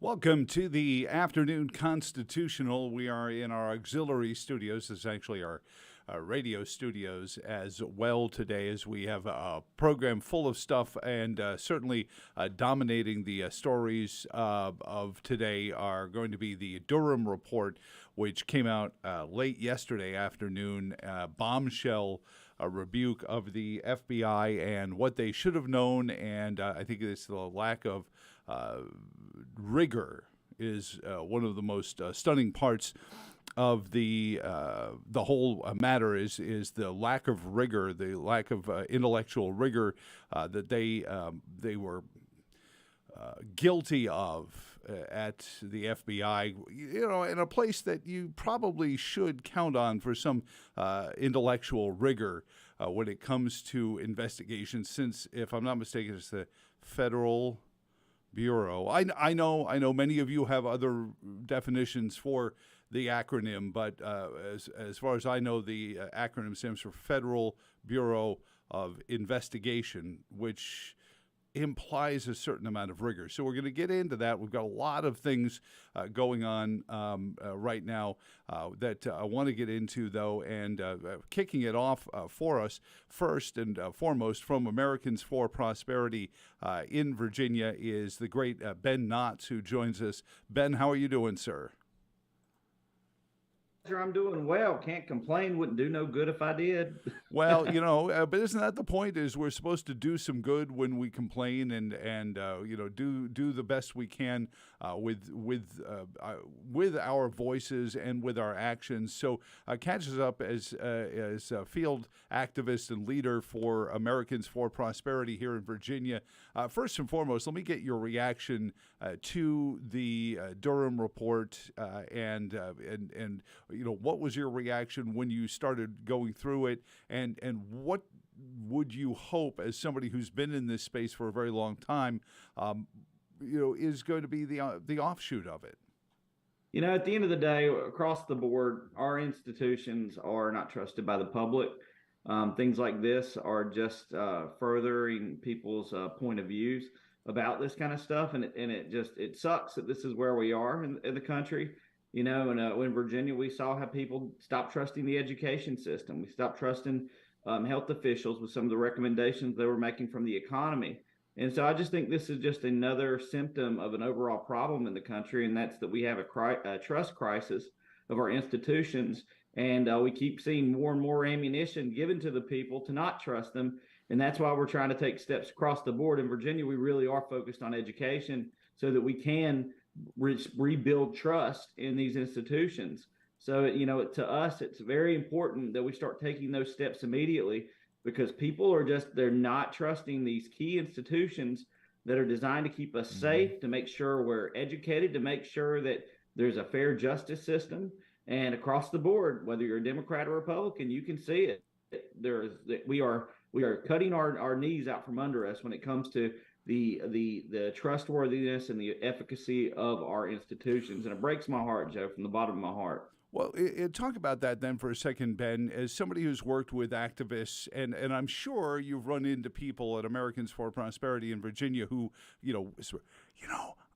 Welcome to the afternoon constitutional. We are in our auxiliary studios. This is actually our radio studios as well today, as we have a program full of stuff, and certainly dominating the stories of today are going to be the Durham Report, which came out late yesterday afternoon. Bombshell rebuke of the FBI and what they should have known, and I think it's the lack of rigor is one of the most stunning parts of the whole matter is the lack of rigor, the lack of intellectual rigor that they were guilty of at the FBI, in a place that you probably should count on for some intellectual rigor when it comes to investigations, since, if I'm not mistaken, it's the Federal Bureau. I know many of you have other definitions for the acronym, but as far as I know, the acronym stands for Federal Bureau of Investigation, which implies a certain amount of rigor. So we're going to get into that. We've got a lot of things going on right now that I want to get into, though, and kicking it off for us, first and foremost, from Americans for Prosperity in Virginia is the great Ben Knotts, who joins us. Ben, how are you doing, sir? I'm doing well. Can't complain. Wouldn't do no good if I did. Well, but isn't that the point? Is we're supposed to do some good when we complain, and do the best we can with our voices and with our actions. So catch us up as a field activist and leader for Americans for Prosperity here in Virginia. First and foremost, let me get your reaction to the Durham Report, and what was your reaction when you started going through it, and what would you hope, as somebody who's been in this space for a very long time, is going to be the offshoot of it? At the end of the day, across the board, our institutions are not trusted by the public. Things like this are just furthering people's point of views about this kind of stuff, and it sucks that this is where we are in the country. In Virginia, we saw how people stopped trusting the education system. We stopped trusting health officials with some of the recommendations they were making from the economy. And so I just think this is just another symptom of an overall problem in the country, and that's that we have a trust crisis of our institutions, and we keep seeing more and more ammunition given to the people to not trust them. And that's why we're trying to take steps across the board. In Virginia, we really are focused on education so that we can rebuild trust in these institutions. So, to us, it's very important that we start taking those steps immediately, because people are they're not trusting these key institutions that are designed to keep us safe, to make sure we're educated, to make sure that there's a fair justice system. And across the board, whether you're a Democrat or Republican, you can see it. We are cutting our knees out from under us when it comes to the trustworthiness and the efficacy of our institutions. And it breaks my heart, Joe, from the bottom of my heart. Well, talk about that then for a second, Ben. As somebody who's worked with activists, and I'm sure you've run into people at Americans for Prosperity in Virginia who, I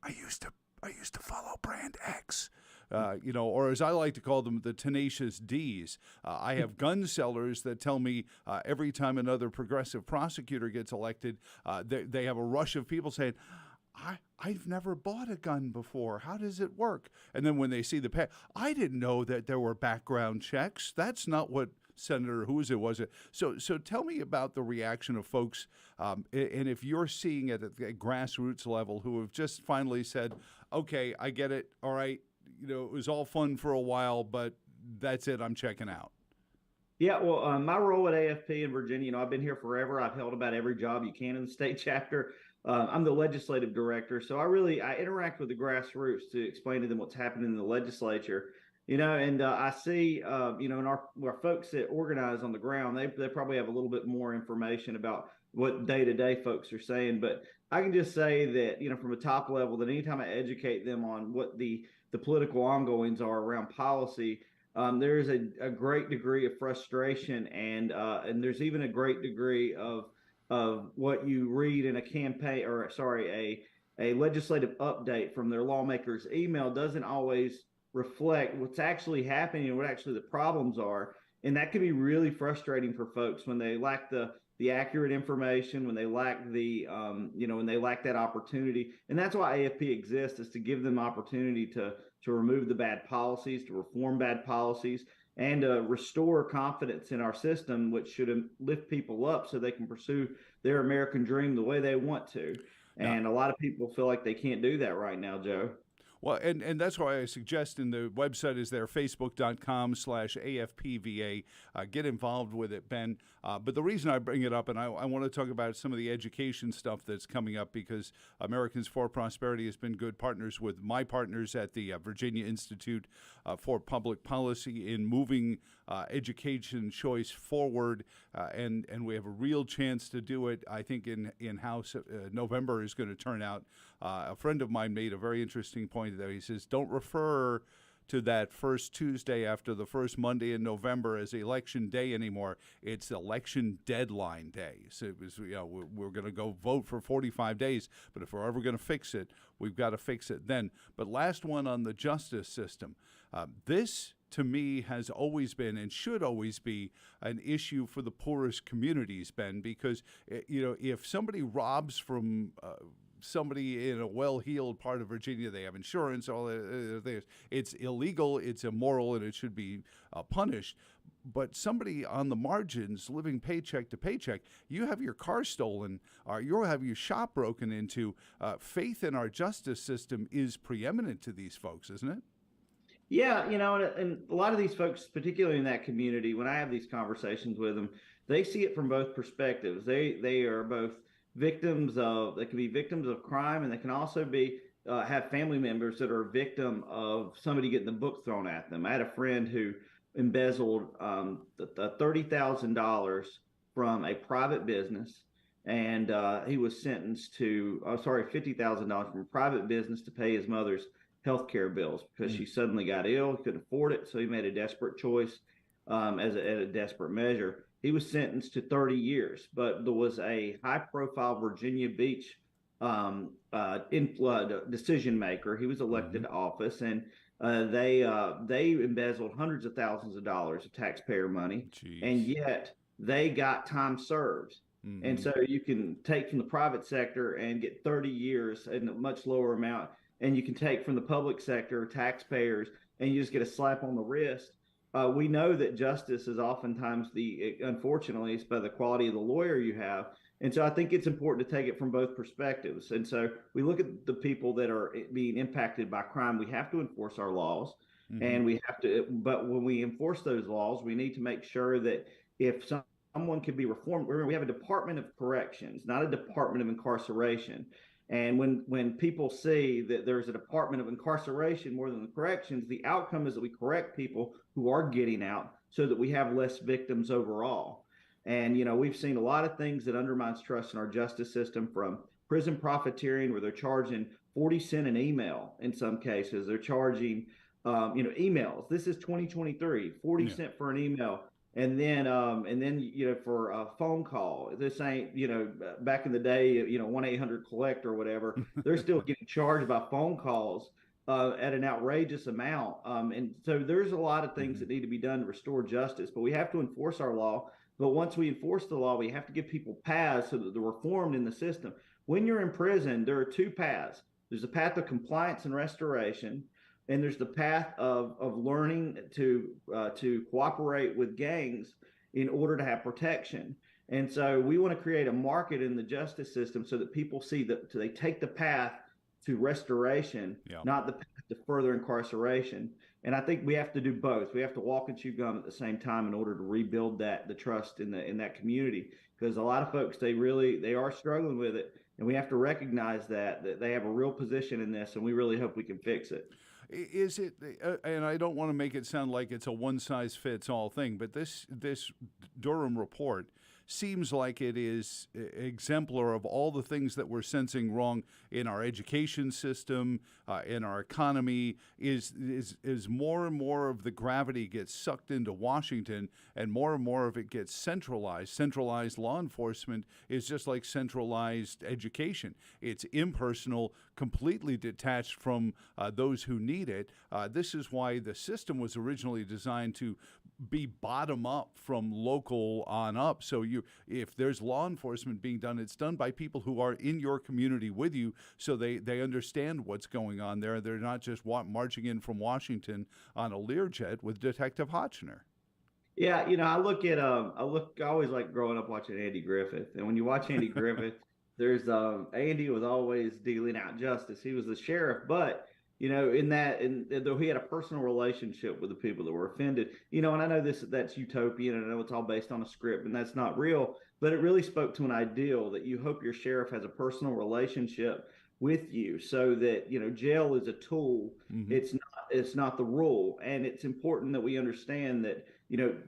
used to follow Brand X. Or as I like to call them, the tenacious D's. I have gun sellers that tell me every time another progressive prosecutor gets elected, they have a rush of people saying, I've never bought a gun before. How does it work? And then when they see I didn't know that there were background checks. That's not what Senator, who was it? So tell me about the reaction of folks, and if you're seeing it at the grassroots level, who have just finally said, okay, I get it. All right. It was all fun for a while, but that's it. I'm checking out. Yeah, well, my role at AFP in Virginia, I've been here forever. I've held about every job you can in the state chapter. I'm the legislative director, so I interact with the grassroots to explain to them what's happening in the legislature. And I see, in our folks that organize on the ground, they probably have a little bit more information about what day-to-day folks are saying. But I can just say that, from a top level, that anytime I educate them on what the political ongoings are around policy, there is a great degree of frustration, and there's even a great degree of what you read in a campaign, or sorry, a legislative update from their lawmaker's email doesn't always reflect what's actually happening and what actually the problems are. And that can be really frustrating for folks when they lack the accurate information, when they lack when they lack that opportunity. And that's why AFP exists, is to give them opportunity to remove the bad policies, to reform bad policies, and restore confidence in our system, which should lift people up so they can pursue their American dream the way they want to. Now, And a lot of people feel like they can't do that right now, Joe. well, and that's why I suggest, in the website is there, facebook.com/AFP-VA. Get involved with it, Ben. But the reason I bring it up, and I want to talk about some of the education stuff that's coming up, because Americans for Prosperity has been good partners with my partners at the Virginia Institute for Public Policy in moving education choice forward, and we have a real chance to do it. I think in House November is going to turn out. A friend of mine made a very interesting point there. He says, don't refer to that first Tuesday after the first Monday in November as election day anymore. It's election deadline day. So it was, we're going to go vote for 45 days, but if we're ever going to fix it, we've got to fix it then. But last one on the justice system. This, to me, has always been and should always be an issue for the poorest communities, Ben, because, if somebody robs from somebody in a well-heeled part of Virginia, they have insurance, all this. It's illegal, it's immoral, and it should be punished. But somebody on the margins, living paycheck to paycheck, you have your car stolen, or you'll have your shop broken into. Faith in our justice system is preeminent to these folks, isn't it? Yeah, and a lot of these folks, particularly in that community, when I have these conversations with them, they see it from both perspectives. They are both they can be victims of crime, and they can also be have family members that are a victim of somebody getting the book thrown at them. I had a friend who embezzled $30,000 from a private business, and he was sentenced to $50,000 from a private business to pay his mother's health care bills because she suddenly got ill, couldn't afford it, so he made a desperate choice as a desperate measure. He was sentenced to 30 years, but there was a high-profile Virginia Beach decision maker. He was elected to office, and they embezzled hundreds of thousands of dollars of taxpayer money. Jeez. And yet they got time served. And so you can take from the private sector and get 30 years in a much lower amount, and you can take from the public sector, taxpayers, and you just get a slap on the wrist. We know that justice is oftentimes unfortunately, it's by the quality of the lawyer you have. And so I think it's important to take it from both perspectives. And so we look at the people that are being impacted by crime. We have to enforce our laws, and but when we enforce those laws, we need to make sure that if someone can be reformed, remember, we have a Department of Corrections, not a Department of Incarceration. And when people see that there's a Department of Incarceration more than the corrections, the outcome is that we correct people who are getting out so that we have less victims overall. And, we've seen a lot of things that undermines trust in our justice system, from prison profiteering, where they're charging 40 cents an email in some cases. They're charging, emails. This is 2023, 40 cents for an email. And then, for a phone call, this ain't, back in the day, 1-800-COLLECT or whatever, they're still getting charged by phone calls at an outrageous amount. And so there's a lot of things that need to be done to restore justice, but we have to enforce our law. But once we enforce the law, we have to give people paths so that they're reformed in the system. When you're in prison, there are two paths. There's a path of compliance and restoration, and there's the path of learning to cooperate with gangs in order to have protection. And so we want to create a market in the justice system so that people see that they take the path to restoration, not the path to further incarceration. And I think we have to do both. We have to walk and chew gum at the same time in order to rebuild the trust in that community, because a lot of folks, they are struggling with it, and we have to recognize that they have a real position in this, and we really hope we can fix it. Is it, and I don't want to make it sound like it's a one-size-fits-all thing, but this Durham report seems like it is exemplar of all the things that we're sensing wrong in our education system, in our economy, is more and more of the gravity gets sucked into Washington, and more of it gets centralized. Centralized law enforcement is just like centralized education. It's impersonal, completely detached from those who need it. This is why the system was originally designed to be bottom up from local on up. So if there's law enforcement being done, it's done by people who are in your community with you, so they understand what's going on there. They're not just marching in from Washington on a Learjet with Detective Hotchner. Yeah, I always like growing up watching Andy Griffith. And when you watch Andy Griffith, there's Andy was always dealing out justice. He was the sheriff, but though he had a personal relationship with the people that were offended, and I know that's utopian, and I know it's all based on a script and that's not real, but it really spoke to an ideal that you hope your sheriff has a personal relationship with you, so that jail is a tool. Mm-hmm. It's not the rule. And it's important that we understand that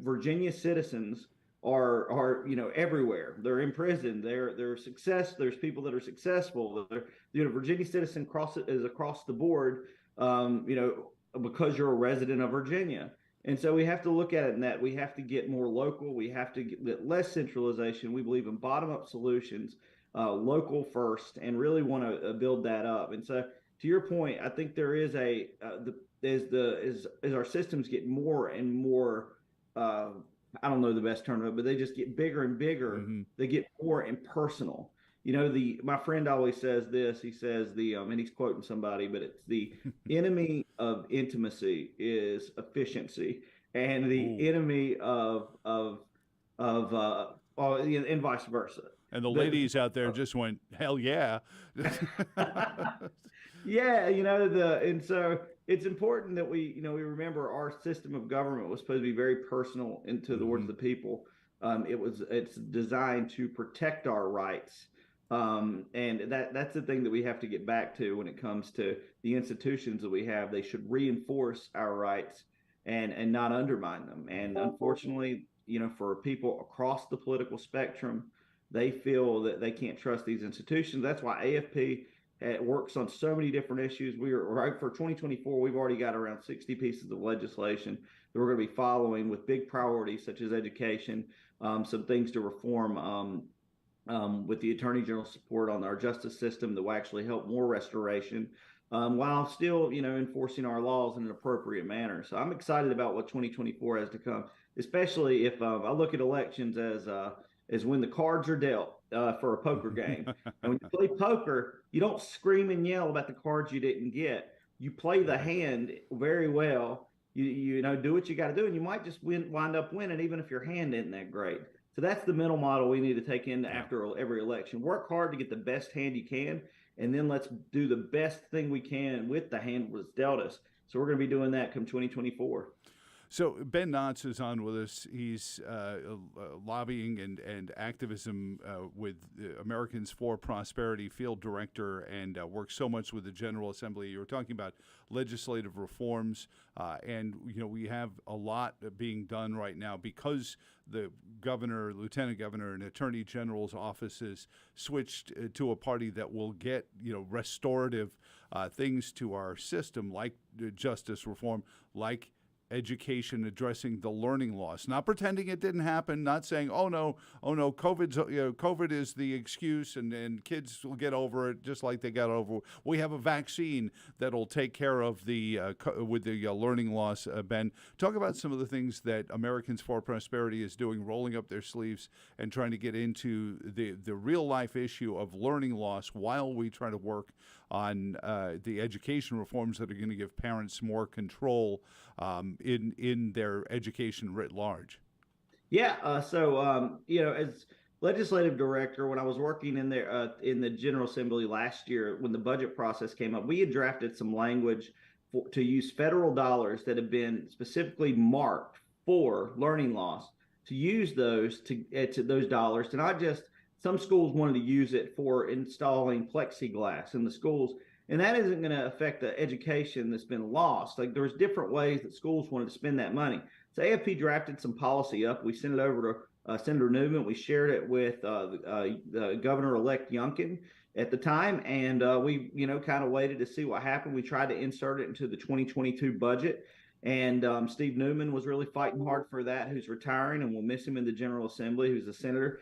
Virginia citizens are everywhere. They're in prison. There's people that are successful. Virginia citizen is across the board. Because you're a resident of Virginia. And so we have to look at it in that we have to get more local. We have to get less centralization. We believe in bottom-up solutions, local first, and really want to build that up. And so, to your point, I think there is as our systems get more and more, I don't know the best term of it, but they just get bigger and bigger. Mm-hmm. They get more impersonal. My friend always says this. He says and he's quoting somebody, but it's the enemy of intimacy is efficiency, and the enemy of and vice versa. And the ladies out there just went, hell yeah. Yeah, and so it's important that we remember our system of government was supposed to be very personal into the words of the people. It's designed to protect our rights. And that's the thing that we have to get back to when it comes to the institutions that we have. They should reinforce our rights and not undermine them. And unfortunately, for people across the political spectrum, they feel that they can't trust these institutions. That's why AFP works on so many different issues. For 2024, we've already got around 60 pieces of legislation that we're going to be following with big priorities such as education, some things to reform with the Attorney General's support on our justice system that will actually help more restoration, while still, enforcing our laws in an appropriate manner. So I'm excited about what 2024 has to come, especially if I look at elections as when the cards are dealt for a poker game. And when you play poker, you don't scream and yell about the cards you didn't get. You play the hand very well. You do what you got to do, and you might just wind up winning, even if your hand isn't that great. So that's the mental model we need to take in after every election. Work hard to get the best hand you can, and then let's do the best thing we can with the hand that's dealt us. So we're going to be doing that come 2024. So Ben Knotts is on with us. He's lobbying and activism with Americans for Prosperity field director, and works so much with the General Assembly. You were talking about legislative reforms, and we have a lot being done right now because the governor, lieutenant governor, and attorney general's offices switched to a party that will get restorative things to our system, like justice reform, like education, addressing the learning loss, not pretending it didn't happen, not saying, oh no, COVID is the excuse and kids will get over it just like they got over. We have a vaccine that'll take care of the learning loss. Ben, talk about some of the things that Americans for Prosperity is doing, rolling up their sleeves and trying to get into the real life issue of learning loss while we try to work on the education reforms that are going to give parents more control in their education writ large. Yeah. So as legislative director, when I was working in the General Assembly last year, when the budget process came up, we had drafted some language to use federal dollars that have been specifically marked for learning loss, to use those to those dollars to not just. Some schools wanted to use it for installing plexiglass in the schools, and that isn't going to affect the education that's been lost. Like, there's different ways that schools wanted to spend that money. So AFP drafted some policy up. We sent it over to Senator Newman. We shared it with the Governor-elect Youngkin at the time, and we kind of waited to see what happened. We tried to insert it into the 2022 budget. And Steve Newman was really fighting hard for that, who's retiring, and we'll miss him in the General Assembly, who's a senator.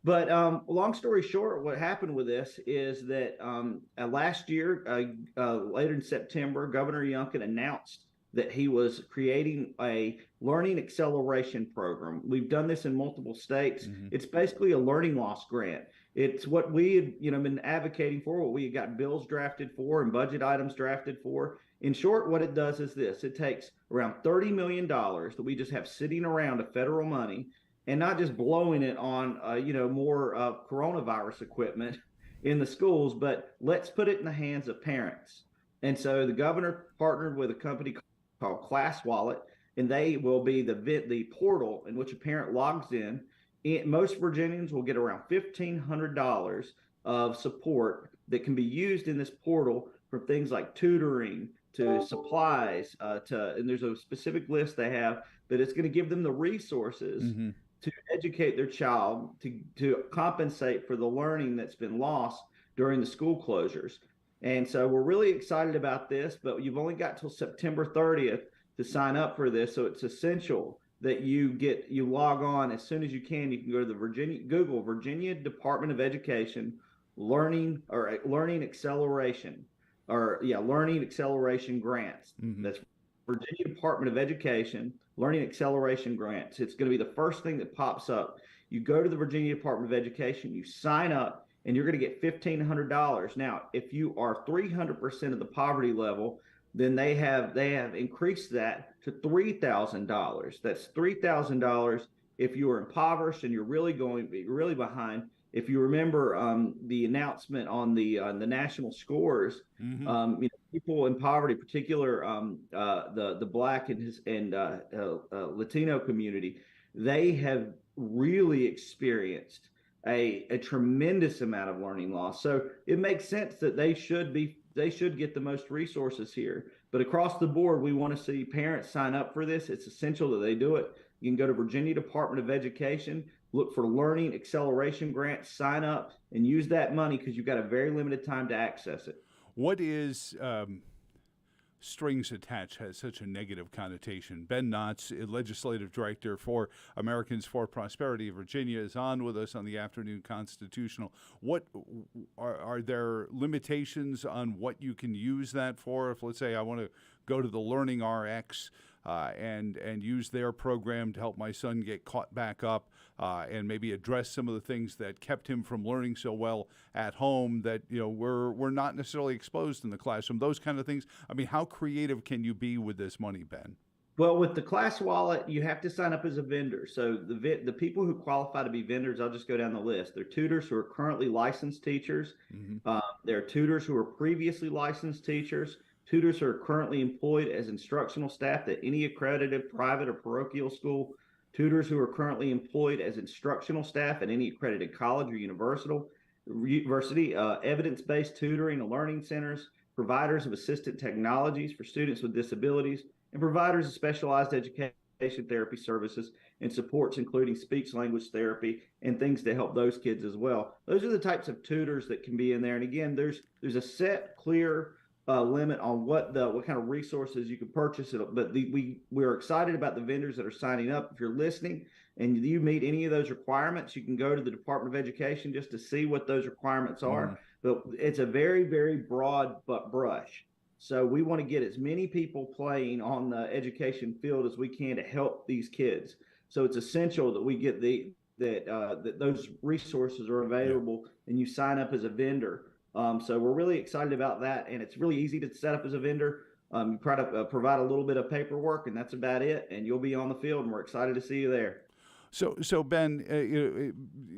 But long story short, what happened with this is that last year, later in September, Governor Youngkin announced that he was creating a learning acceleration program. We've done this in multiple states. Mm-hmm. It's basically a learning loss grant. It's what we had, been advocating for, what we had got bills drafted for and budget items drafted for. In short, what it does is this: it takes around $30 million that we just have sitting around of federal money, and not just blowing it on more coronavirus equipment in the schools, but let's put it in the hands of parents. And so the governor partnered with a company called Class Wallet, and they will be the portal in which a parent logs in. Most Virginians will get around $1,500 of support that can be used in this portal for things like tutoring to supplies and there's a specific list they have, but it's going to give them the resources Mm-hmm. to educate their child to compensate for the learning that's been lost during the school closures. And so we're really excited about this, but you've only got till September 30th to sign up for this. So it's essential that you log on as soon as you can. You can go to Google Virginia Department of Education learning acceleration learning acceleration grants. Mm-hmm. That's Virginia Department of Education learning acceleration grants. It's going to be the first thing that pops up. You go to the Virginia Department of Education, you sign up, and you're going to get $1,500. Now, if you are 300% of the poverty level, then they have increased that to $3,000. That's $3,000 if you are impoverished and you're really behind. If you remember the announcement on the national scores, Mm-hmm. people in poverty, particular the Black and Latino community, they have really experienced a tremendous amount of learning loss. So it makes sense that they should get the most resources here. But across the board, we want to see parents sign up for this. It's essential that they do it. You can go to Virginia Department of Education, look for learning acceleration grants, sign up, and use that money because you've got a very limited time to access it. What is strings attached has such a negative connotation? Ben Knotts, legislative director for Americans for Prosperity of Virginia, is on with us on the Afternoon Constitutional. What are there limitations on what you can use that for? If, let's say, I want to go to the Learning RX and use their program to help my son get caught back up and maybe address some of the things that kept him from learning so well at home that we're not necessarily exposed in the classroom. Those kind of things. I mean, how creative can you be with this money, Ben? Well, with the Class Wallet, you have to sign up as a vendor. So the people who qualify to be vendors, I'll just go down the list. They're tutors who are currently licensed teachers. Mm-hmm. There are tutors who are previously licensed teachers. Tutors who are currently employed as instructional staff at any accredited private or parochial school. Tutors who are currently employed as instructional staff at any accredited college or university. Evidence-based tutoring and learning centers. Providers of assistive technologies for students with disabilities, and providers of specialized education therapy services and supports, including speech language therapy and things to help those kids as well. Those are the types of tutors that can be in there. And again, there's a set, clear limit on what kind of resources you can purchase it. But we're excited about the vendors that are signing up. If you're listening and you meet any of those requirements, you can go to the Department of Education just to see what those requirements are. Mm-hmm. But it's a very, very broad brush. So we want to get as many people playing on the education field as we can to help these kids. So it's essential that we get that those resources are available, and you sign up as a vendor. So we're really excited about that, and it's really easy to set up as a vendor. You try to provide a little bit of paperwork, and that's about it, and you'll be on the field, and we're excited to see you there. So Ben,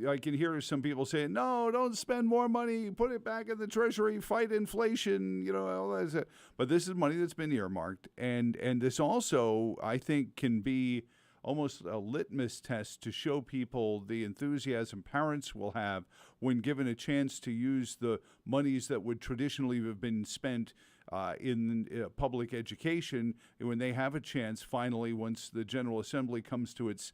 I can hear some people saying, "No, don't spend more money. Put it back in the Treasury. Fight inflation." All that. But this is money that's been earmarked, and this also, I think, can be almost a litmus test to show people the enthusiasm parents will have when given a chance to use the monies that would traditionally have been spent in public education, when they have a chance finally, once the General Assembly comes to its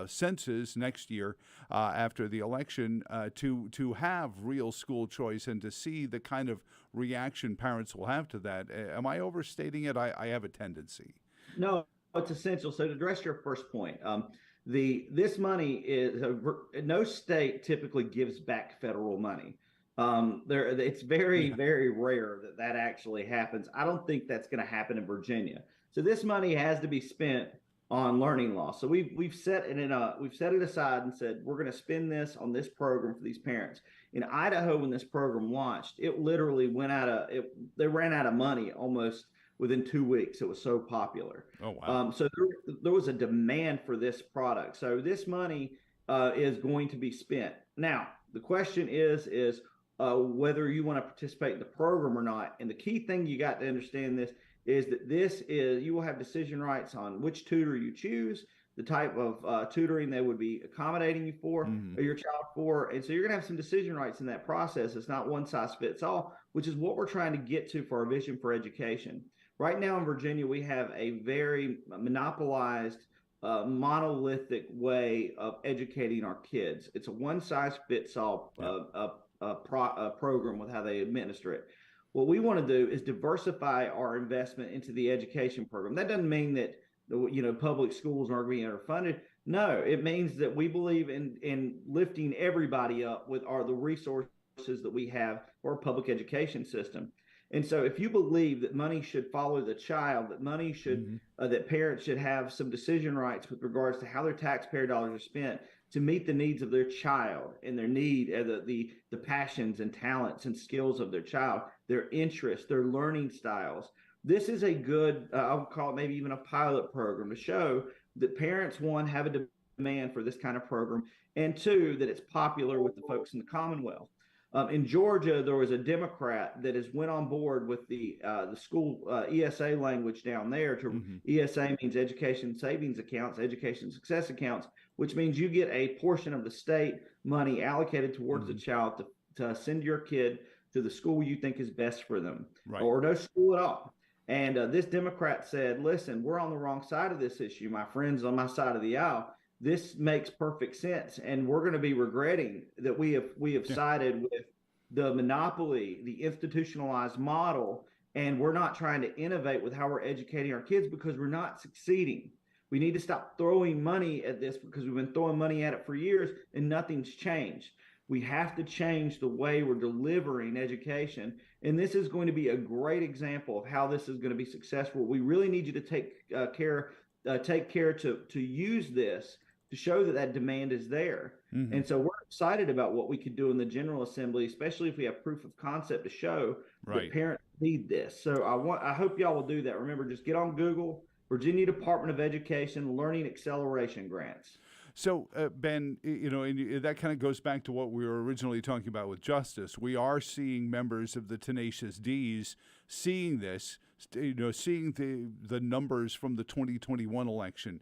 senses next year after the election, to have real school choice and to see the kind of reaction parents will have to that. Am I overstating it? I have a tendency. No, it's essential. So to address your first point, This money is no state typically gives back federal money. It's very, Yeah. very rare that actually happens. I don't think that's going to happen in Virginia. So this money has to be spent on learning loss. So we've set it aside and said we're going to spend this on this program for these parents. In Idaho, when this program launched, it literally they ran out of money almost within 2 weeks. It was so popular. Oh, wow. So there was a demand for this product. So this money is going to be spent. Now, the question is whether you want to participate in the program or not. And the key thing you got to understand this is that you will have decision rights on which tutor you choose, the type of tutoring they would be accommodating you for, Mm-hmm. or your child for. And so you're going to have some decision rights in that process. It's not one size fits all, which is what we're trying to get to for our vision for education. Right now in Virginia, we have a very monopolized, monolithic way of educating our kids. It's a one size fits all program with how they administer it. What we want to do is diversify our investment into the education program. That doesn't mean that public schools aren't being underfunded. No, it means that we believe in lifting everybody up with the resources that we have for our public education system. And so if you believe that money should follow the child, that money should that parents should have some decision rights with regards to how their taxpayer dollars are spent to meet the needs of their child and their the passions and talents and skills of their child, their interests, their learning styles. This is a good, I would call it maybe even a pilot program to show that parents, one, have a demand for this kind of program, and two, that it's popular with the folks in the Commonwealth. In Georgia, there was a Democrat that has went on board with the school ESA language down there. ESA means Education Savings Accounts, Education Success Accounts, which means you get a portion of the state money allocated towards the child to send your kid to the school you think is best for them, or no school at all. And this Democrat said, listen, we're on the wrong side of this issue. My friends on my side of the aisle, this makes perfect sense. And we're going to be regretting that we have sided with the monopoly, the institutionalized model, and we're not trying to innovate with how we're educating our kids because we're not succeeding. We need to stop throwing money at this because we've been throwing money at it for years and nothing's changed. We have to change the way we're delivering education. And this is going to be a great example of how this is going to be successful. We really need you to take care to use this to show that demand is there. And so we're excited about what we could do in the General Assembly, especially if we have proof of concept to show that parents need this. So I hope y'all will do that. Remember, just get on Google, Virginia Department of Education Learning Acceleration Grants. So, Ben, and that kind of goes back to what we were originally talking about with justice. We are seeing members of the Tenacious D's seeing this, seeing the numbers from the 2021 election,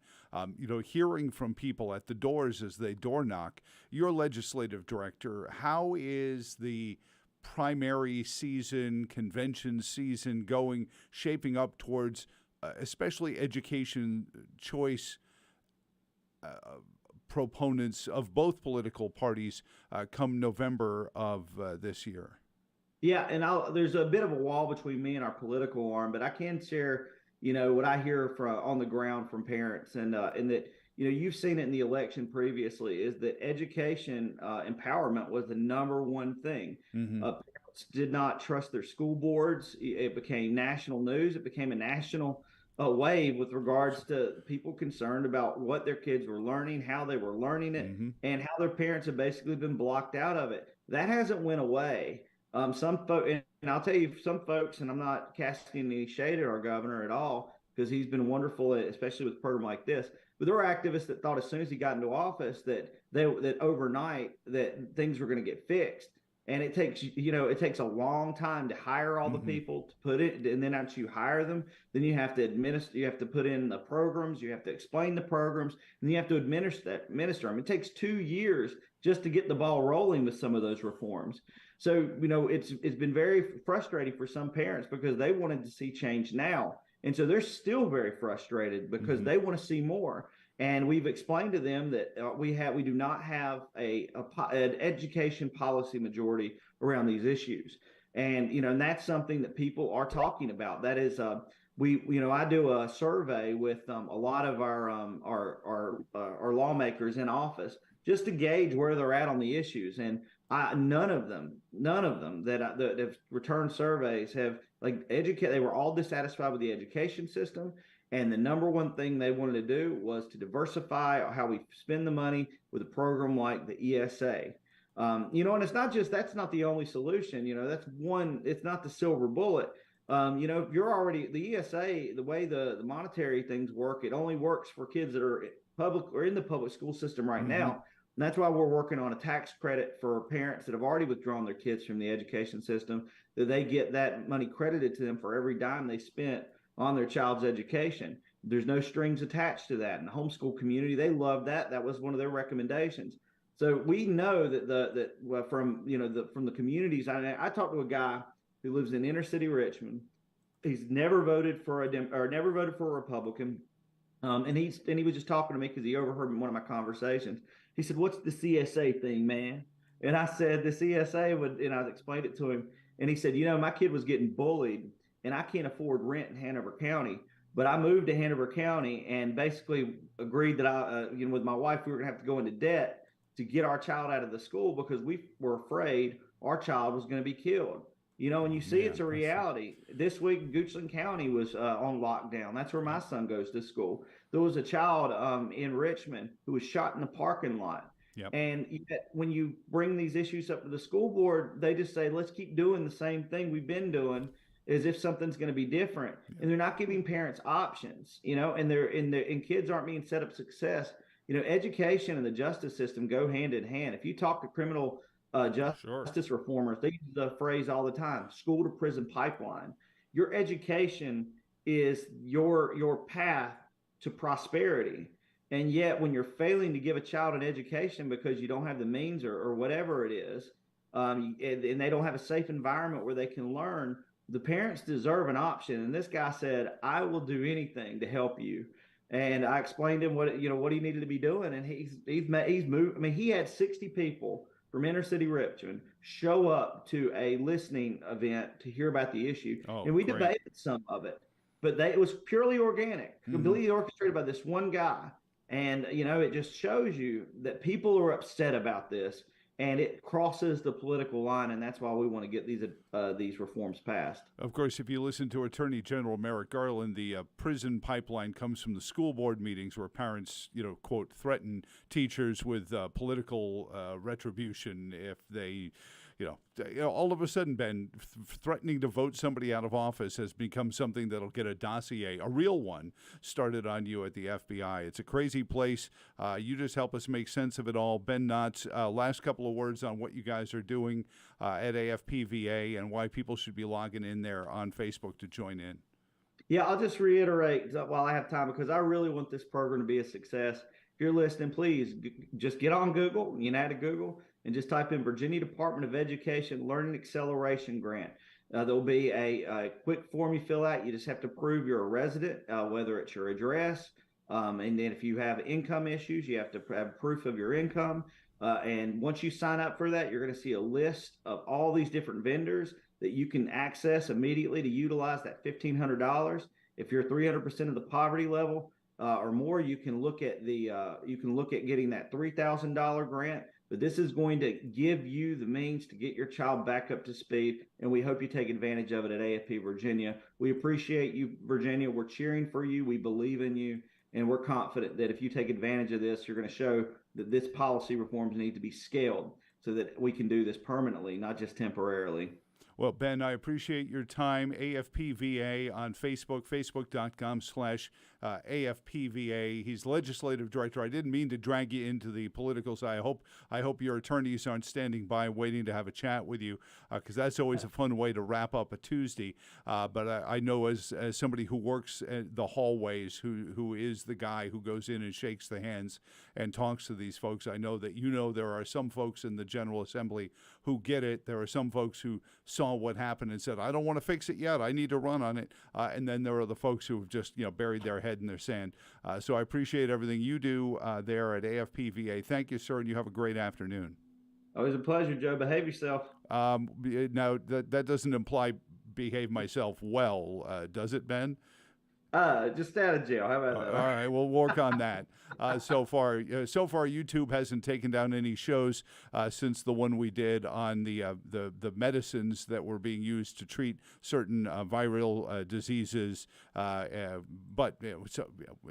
hearing from people at the doors as they door knock. Your legislative director, how is the primary season, convention season shaping up towards especially education choice proponents of both political parties come November of this year? Yeah, and there's a bit of a wall between me and our political arm, but I can share, what I hear on the ground from parents, and that you've seen it in the election previously, is that education empowerment was the number one thing. Parents did not trust their school boards. It became national news. It became a national wave with regards to people concerned about what their kids were learning, how they were learning it, and how their parents have basically been blocked out of it. That hasn't went away. Some folks, and I'll tell you, some folks, and I'm not casting any shade at our governor at all, because he's been wonderful, especially with a program like this. But there were activists that thought as soon as he got into office that overnight that things were going to get fixed. And it takes a long time to hire all the people to put it, and then once you hire them, then you have to administer, you have to put in the programs, you have to explain the programs, and you have to administer them. It takes 2 years just to get the ball rolling with some of those reforms. So, it's been very frustrating for some parents because they wanted to see change now. And so they're still very frustrated because they want to see more. And we've explained to them that we do not have an education policy majority around these issues. And and that's something that people are talking about. That is, I do a survey with a lot of our lawmakers in office just to gauge where they're at on the issues, and none of them that have returned surveys have like educate. They were all dissatisfied with the education system, and the number one thing they wanted to do was to diversify how we spend the money with a program like the ESA. And it's not just that's not the only solution. That's one. It's not the silver bullet. You're already the ESA. The way the monetary things work, it only works for kids that are public or in the public school system right Mm-hmm. now. And that's why we're working on a tax credit for parents that have already withdrawn their kids from the education system, that they get that money credited to them for every dime they spent on their child's education. There's no strings attached to that. And the homeschool community, they love that. That was one of their recommendations. So we know that from the communities. I talked to a guy who lives in inner city Richmond. He's never voted for never voted for a Republican, and he was just talking to me because he overheard one of my conversations. He said, "What's the CSA thing, man?" And I said, "The CSA would," and I explained it to him, and he said, "My kid was getting bullied, and I can't afford rent in Hanover County." But I moved to Hanover County and basically agreed that with my wife, we were going to have to go into debt to get our child out of the school because we were afraid our child was going to be killed. And you see, it's a reality. This week, Goochland County was on lockdown. That's where my son goes to school. There was a child in Richmond who was shot in the parking lot. Yep. And when you bring these issues up to the school board, they just say, let's keep doing the same thing we've been doing as if something's going to be different. And they're not giving parents options, and kids aren't being set up success. Education and the justice system go hand in hand. If you talk to criminal justice reformers, they use the phrase all the time: school to prison pipeline. Your education is your path to prosperity, and yet when you're failing to give a child an education because you don't have the means or whatever it is, and they don't have a safe environment where they can learn, the parents deserve an option. And this guy said, "I will do anything to help you." And I explained to him what he needed to be doing, and he's moved. I mean, he had 60 people from inner city Richmond show up to a listening event to hear about the issue, and we debated some of it, but it was purely organic, completely orchestrated by this one guy. And it just shows you that people are upset about this, and it crosses the political line, and that's why we want to get these reforms passed. Of course, if you listen to Attorney General Merrick Garland, the prison pipeline comes from the school board meetings where parents, quote, threaten teachers with political retribution if they, all of a sudden, Ben, threatening to vote somebody out of office has become something that'll get a dossier, a real one, started on you at the FBI. It's a crazy place. You just help us make sense of it all. Ben Knotts, last couple of words on what you guys are doing at AFP-VA and why people should be logging in there on Facebook to join in. Yeah, I'll just reiterate while I have time, because I really want this program to be a success. If you're listening, please just get on Google, add to Google, and just type in Virginia Department of Education Learning Acceleration Grant. There'll be a quick form you fill out. You just have to prove you're a resident, whether it's your address. And then if you have income issues, you have to have proof of your income. And once you sign up for that, you're going to see a list of all these different vendors that you can access immediately to utilize that $1,500. If you're 300% of the poverty level or more, you can look at getting that $3,000 grant. But this is going to give you the means to get your child back up to speed, and we hope you take advantage of it at AFP Virginia. We appreciate you, Virginia. We're cheering for you. We believe in you, and we're confident that if you take advantage of this, you're going to show that this policy reforms need to be scaled so that we can do this permanently, not just temporarily. Well, Ben, I appreciate your time. AFP-VA on Facebook, facebook.com/AFP-VA. He's legislative director. I didn't mean to drag you into the political side. I hope your attorneys aren't standing by waiting to have a chat with you, because that's always a fun way to wrap up a Tuesday. But I know as somebody who works at the hallways, who is the guy who goes in and shakes the hands and talks to these folks, I know that there are some folks in the General Assembly who get it. There are some folks who saw what happened and said, I don't want to fix it yet. I need to run on it. And then there are the folks who have just buried their head in their sand. So I appreciate everything you do there at AFP-VA. Thank you, sir, and you have a great afternoon. Always a pleasure, Joe. Behave yourself. Now, that doesn't imply behave myself well, does it, Ben? Just stay out of jail. How All about right, we'll work on that. So far, YouTube hasn't taken down any shows since the one we did on the medicines that were being used to treat certain viral diseases. But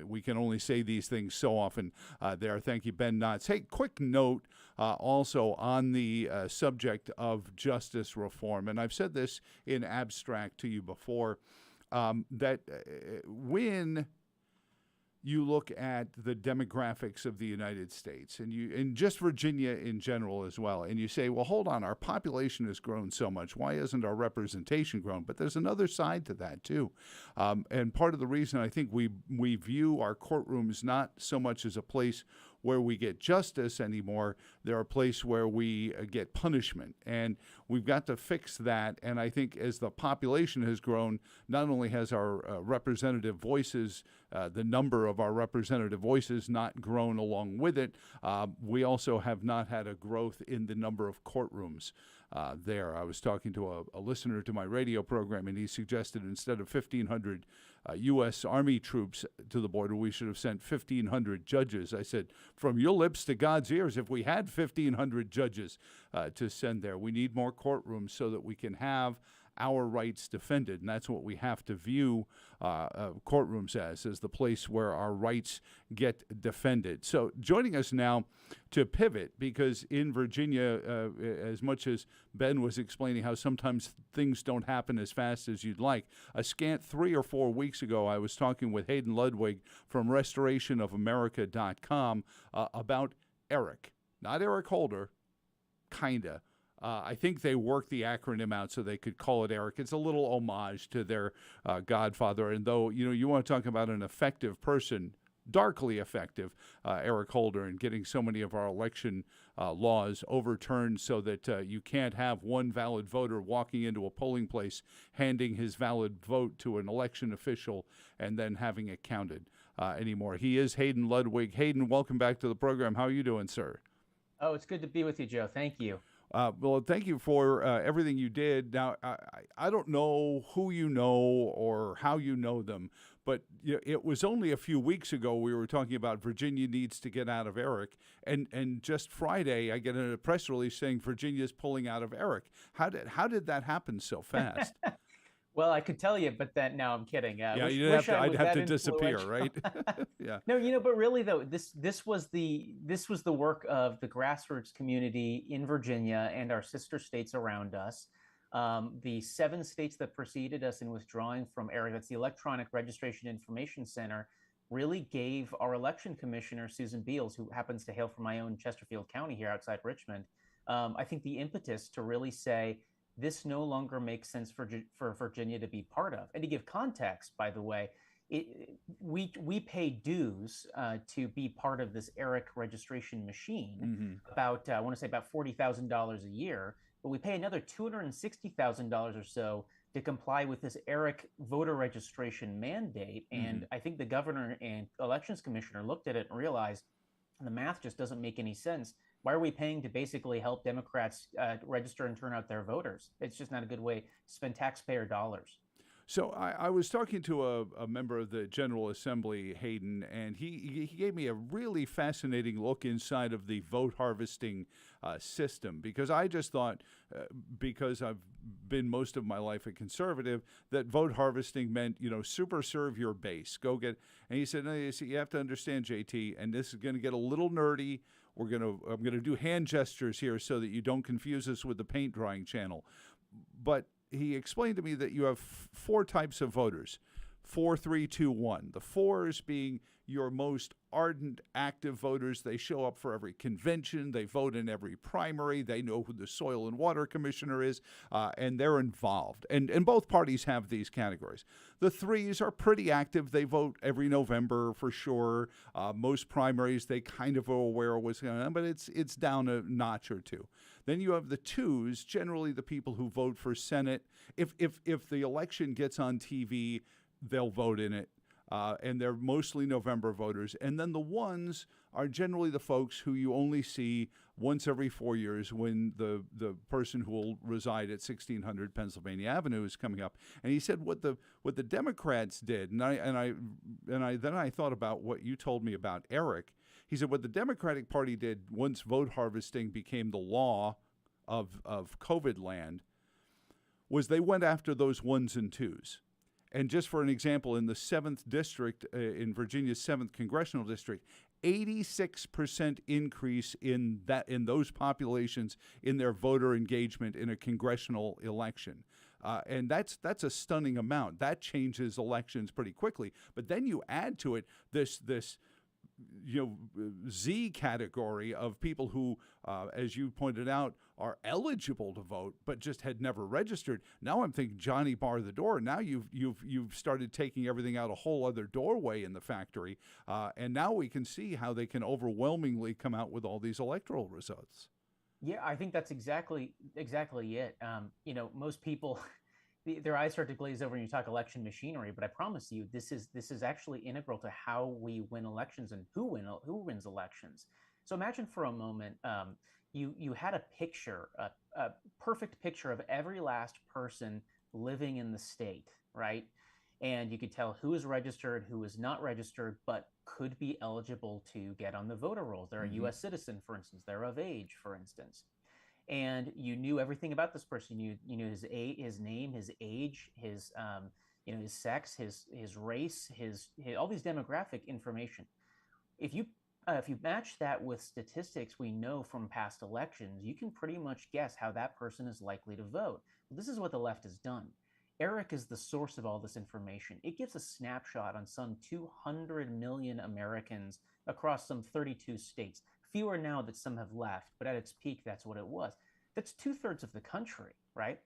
we can only say these things so often. There, thank you, Ben Knotts. Hey, quick note also on the subject of justice reform, and I've said this in abstract to you before. That when you look at the demographics of the United States and just Virginia in general as well, and you say, well, hold on, our population has grown so much. Why hasn't our representation grown? But there's another side to that too. And part of the reason I think we view our courtrooms not so much as a place where we get justice anymore. They're a place where we get punishment. And we've got to fix that. And I think as the population has grown, not only has our representative voices, the number of our representative voices not grown along with it, we also have not had a growth in the number of courtrooms. There, I was talking to a listener to my radio program, and he suggested instead of 1,500 U.S. Army troops to the border, we should have sent 1,500 judges. I said, from your lips to God's ears, if we had 1,500 judges to send there, we need more courtrooms so that we can have our rights defended. And that's what we have to view courtrooms as the place where our rights get defended. So joining us now to pivot, because in Virginia, as much as Ben was explaining how sometimes things don't happen as fast as you'd like, a scant 3 or 4 weeks ago, I was talking with Hayden Ludwig from restorationofamerica.com about Eric, not Eric Holder, kinda. I think they worked the acronym out so they could call it Eric. It's a little homage to their godfather. And though, you want to talk about an effective person, darkly effective, Eric Holder, in getting so many of our election laws overturned so that you can't have one valid voter walking into a polling place, handing his valid vote to an election official, and then having it counted anymore. He is Hayden Ludwig. Hayden, welcome back to the program. How are you doing, sir? Oh, it's good to be with you, Joe. Thank you. Well, thank you for everything you did. Now, I don't know who you know or how you know them, but it was only a few weeks ago we were talking about Virginia needs to get out of Eric, and just Friday I get a press release saying Virginia's pulling out of Eric. How did that happen so fast? Well, I could tell you, but then no, I'm kidding. Yeah, I'd wish have to disappear, right? Yeah. No, but really though, this was the work of the grassroots community in Virginia and our sister states around us. The 7 states that preceded us in withdrawing from ERIC, that's the Electronic Registration Information Center, really gave our election commissioner, Susan Beals, who happens to hail from my own Chesterfield County here outside Richmond, I think the impetus to really say, this no longer makes sense for Virginia to be part of. And to give context, by the way, we pay dues to be part of this ERIC registration machine, about I want to say about $40,000 a year, but we pay another $260,000 or so to comply with this ERIC voter registration mandate. And I think the governor and elections commissioner looked at it and realized the math just doesn't make any sense. Why are we paying to basically help Democrats register and turn out their voters? It's just not a good way to spend taxpayer dollars. So I was talking to a member of the General Assembly, Hayden, and he gave me a really fascinating look inside of the vote harvesting system, because I just thought, because I've been most of my life a conservative, that vote harvesting meant, super serve your base. Go get, and he said, no, you have to understand, JT, and this is going to get a little nerdy. I'm going to do hand gestures here so that you don't confuse us with the paint drying channel. But he explained to me that you have 4 types of voters: 4, 3, 2, 1. The 4s being your most ardent, active voters. They show up for every convention. They vote in every primary. They know who the Soil and Water Commissioner is, and they're involved. And both parties have these categories. The 3s are pretty active. They vote every November for sure. Most primaries, they kind of are aware of what's going on, but it's down a notch or 2. Then you have the 2s, generally the people who vote for Senate. If the election gets on TV, they'll vote in it. And they're mostly November voters. And then the 1s are generally the folks who you only see once every 4 years when the person who will reside at 1600 Pennsylvania Avenue is coming up. And he said what the Democrats did, and I thought about what you told me about Eric. He said what the Democratic Party did once vote harvesting became the law of COVID land was they went after those ones and twos. And just for an example, in the 7th district, in Virginia's 7th congressional district, 86% increase in those populations in their voter engagement in a congressional election. And that's a stunning amount. That changes elections pretty quickly. But then you add to it this Z category of people who, as you pointed out, are eligible to vote but just had never registered. Now I'm thinking Johnny bar the door. Now you've started taking everything out a whole other doorway in the factory, and now we can see how they can overwhelmingly come out with all these electoral results. Yeah, I think that's exactly it. Most people. Their eyes start to glaze over when you talk election machinery, but I promise you, this is actually integral to how we win elections and who wins elections. So imagine for a moment, you had a picture, a perfect picture of every last person living in the state, right? And you could tell who is registered, who is not registered, but could be eligible to get on the voter rolls. They're a U.S. citizen, for instance. They're of age, for instance. And you knew everything about this person. You knew his name, his age, his his sex, his race, his all these demographic information. If you match that with statistics we know from past elections, you can pretty much guess how that person is likely to vote. Well, this is what the left has done. Eric is the source of all this information. It gives a snapshot on some 200 million Americans across some 32 states. Fewer now that some have left, but at its peak, that's what it was. That's 2/3 of the country, right?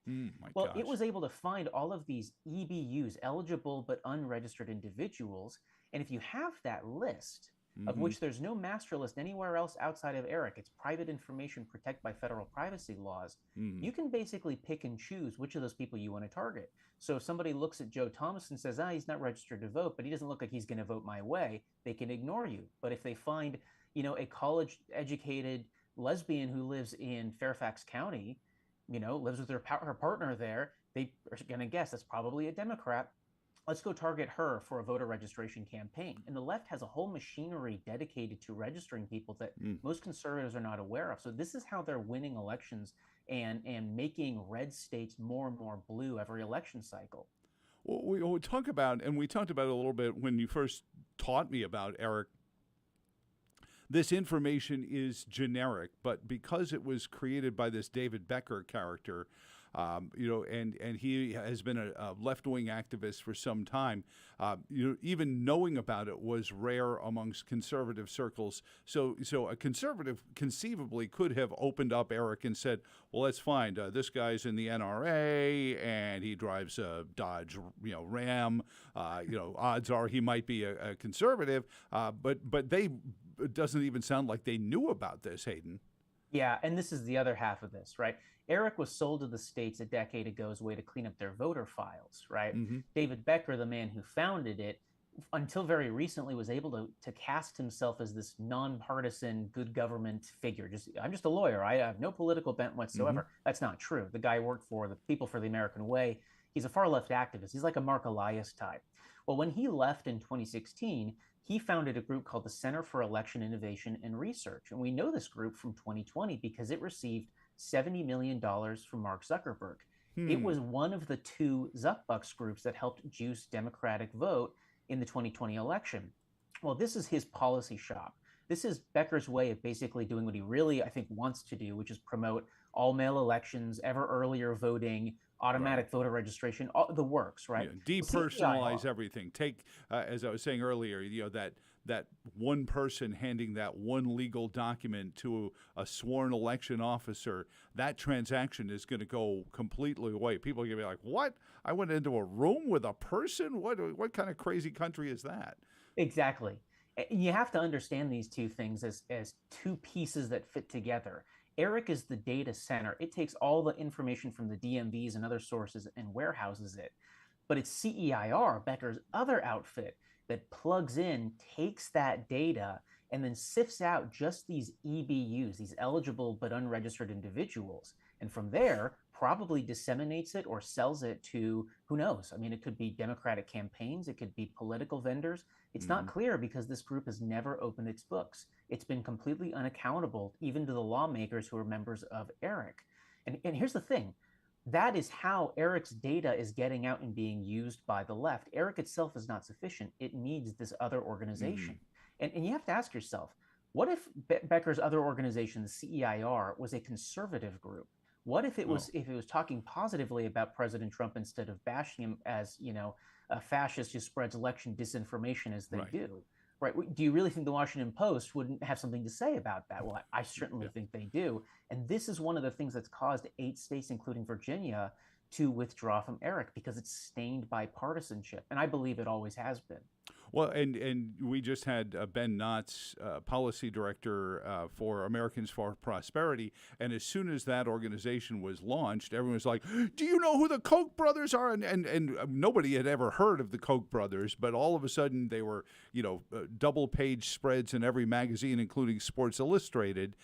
Well, gosh. It was able to find all of these EBUs, eligible but unregistered individuals. And if you have that list, of which there's no master list anywhere else outside of Eric, it's private information protected by federal privacy laws, you can basically pick and choose which of those people you want to target. So if somebody looks at Joe Thomas and says, he's not registered to vote, but he doesn't look like he's going to vote my way, they can ignore you. But if they find a college-educated lesbian who lives in Fairfax County, lives with her partner there, they are going to guess that's probably a Democrat. Let's go target her for a voter registration campaign. And the left has a whole machinery dedicated to registering people that most conservatives are not aware of. So this is how they're winning elections and making red states more and more blue every election cycle. Well, we talked about it a little bit when you first taught me about Eric. This information is generic, but because it was created by this David Becker character, and he has been a left-wing activist for some time, even knowing about it was rare amongst conservative circles. So a conservative conceivably could have opened up Eric and said, well, let's find this guy's in the NRA and he drives a Dodge, Ram. Odds are he might be a conservative, but it doesn't even sound like they knew about this, Hayden. Yeah, and this is the other half of this, right? Eric was sold to the states a decade ago as a way to clean up their voter files, right? David Becker, the man who founded it, until very recently was able to cast himself as this nonpartisan good government figure. I'm just a lawyer. I have no political bent whatsoever. That's not true. The guy worked for the People for the American Way. He's a far left activist. He's like a Mark Elias type. Well, when he left in 2016, he founded a group called the Center for Election Innovation and Research. And we know this group from 2020 because it received $70 million from Mark Zuckerberg. It was one of the 2 Zuckbucks groups that helped juice Democratic vote in the 2020 election. Well, this is his policy shop. This is Becker's way of basically doing what he really, I think, wants to do, which is promote all mail elections, ever earlier voting, automatic voter registration, all the works, right? Yeah, depersonalize everything. Take, as I was saying earlier, that one person handing that one legal document to a sworn election officer, that transaction is going to go completely away. People are going to be like, what? I went into a room with a person? What kind of crazy country is that? Exactly. You have to understand these two things as two pieces that fit together. Eric is the data center. It takes all the information from the DMVs and other sources and warehouses it. But it's CEIR, Becker's other outfit, that plugs in, takes that data, and then sifts out just these EBUs, these eligible but unregistered individuals. And from there, probably disseminates it or sells it to who knows? I mean, it could be Democratic campaigns, it could be political vendors. It's not clear because this group has never opened its books. It's been completely unaccountable, even to the lawmakers who are members of ERIC. And here's the thing. That is how ERIC's data is getting out and being used by the left. ERIC itself is not sufficient. It needs this other organization. And you have to ask yourself, what if Becker's other organization, the CEIR, was a conservative group? What if it was talking positively about President Trump instead of bashing him as, a fascist who spreads election disinformation as they do? Right? Do you really think the Washington Post wouldn't have something to say about that? Well, I certainly think they do. And this is one of the things that's caused 8 states, including Virginia, to withdraw from ERIC because it's stained by partisanship. And I believe it always has been. Well, and we just had Ben Knott's policy director for Americans for Prosperity, and as soon as that organization was launched, everyone was like, "Do you know who the Koch brothers are?" And nobody had ever heard of the Koch brothers, but all of a sudden they were, double-page spreads in every magazine, including Sports Illustrated,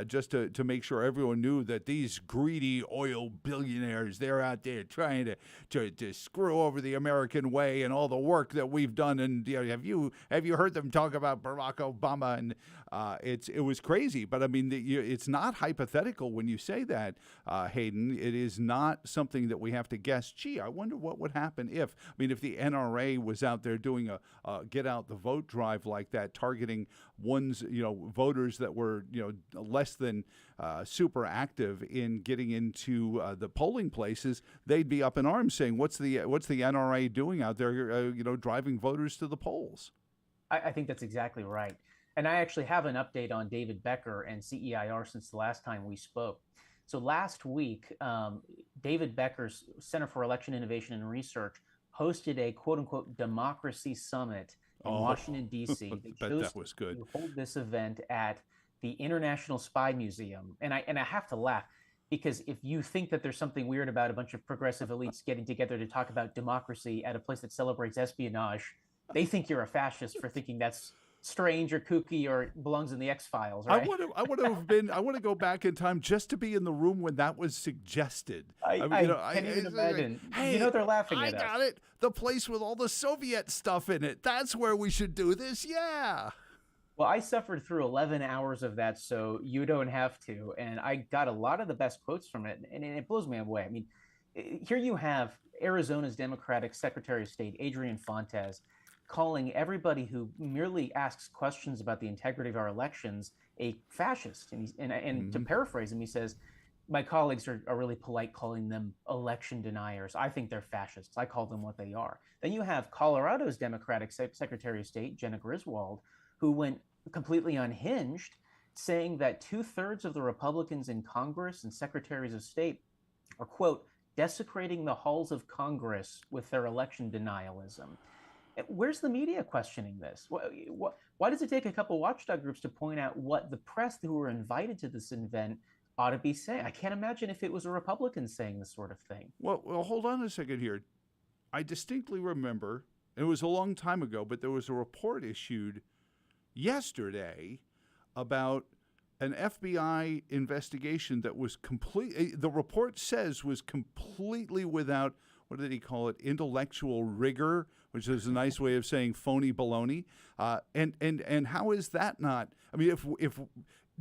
just to make sure everyone knew that these greedy oil billionaires, they're out there trying to screw over the American way and all the work that we've done. And have you heard them talk about Barack Obama? And it was crazy. But I mean, it's not hypothetical when you say that, Hayden. It is not something that we have to guess. Gee, I wonder what would happen if the NRA was out there doing a get out the vote drive like that, targeting voters that were less than super active in getting into the polling places. They'd be up in arms saying, "What's the NRA doing out there? Driving voters to the polls." I think that's exactly right. And I actually have an update on David Becker and CEIR since the last time we spoke. So last week, David Becker's Center for Election Innovation and Research hosted a quote-unquote democracy summit in Washington, D.C. Bet that was good. To hold this event at the International Spy Museum. And I have to laugh, because if you think that there's something weird about a bunch of progressive elites getting together to talk about democracy at a place that celebrates espionage, they think you're a fascist for thinking that's strange or kooky or belongs in the X-Files, right? I want to go back in time just to be in the room when that was suggested. I can't even imagine. Hey, they're laughing at us. I got it. The place with all the Soviet stuff in it. That's where we should do this. Yeah. Well, I suffered through 11 hours of that, so you don't have to. And I got a lot of the best quotes from it, and it blows me away. I mean, here you have Arizona's Democratic Secretary of State, Adrian Fontes, calling everybody who merely asks questions about the integrity of our elections a fascist. And to paraphrase him, he says, "My colleagues are really polite calling them election deniers. I think they're fascists. I call them what they are." Then you have Colorado's Democratic Secretary of State, Jenna Griswold, who went completely unhinged, saying that 2/3 of the Republicans in Congress and secretaries of state are, quote, desecrating the halls of Congress with their election denialism. Where's the media questioning this? Why does it take a couple watchdog groups to point out what the press who were invited to this event ought to be saying? I can't imagine if it was a Republican saying this sort of thing. Well, hold on a second here. I distinctly remember, it was a long time ago, but there was a report issued yesterday about an FBI investigation that was the report says was completely without, what did he call it, intellectual rigor, which is a nice way of saying phony baloney. And how is that not? I mean, if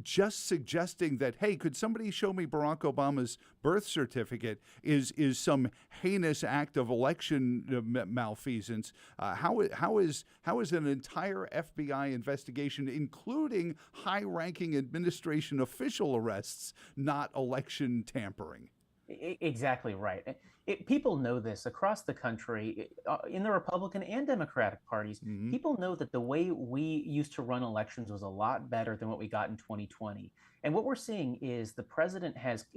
just suggesting that, hey, could somebody show me Barack Obama's birth certificate is some heinous act of election malfeasance. How is an entire FBI investigation, including high-ranking administration official arrests, not election tampering? Exactly right. People know this across the country, in the Republican and Democratic parties. People know that the way we used to run elections was a lot better than what we got in 2020. And what we're seeing is the president has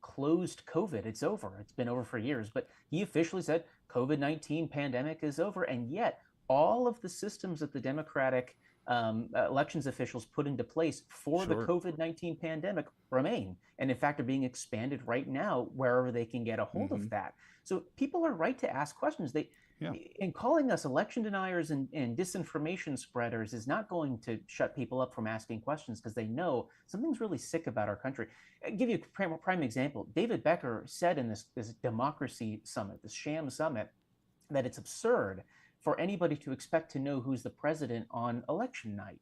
closed COVID. It's over. It's been over for years, but he officially said COVID-19 pandemic is over. And yet all of the systems that the Democratic elections officials put into place for the COVID-19 pandemic remain, and in fact are being expanded right now wherever they can get a hold of that. So people are right to ask questions. Yeah. And calling us election deniers and disinformation spreaders is not going to shut people up from asking questions, because they know something's really sick about our country. I'll give you a prime example. David Becker said in this democracy summit, this sham summit, that it's absurd for anybody to expect to know who's the president on election night.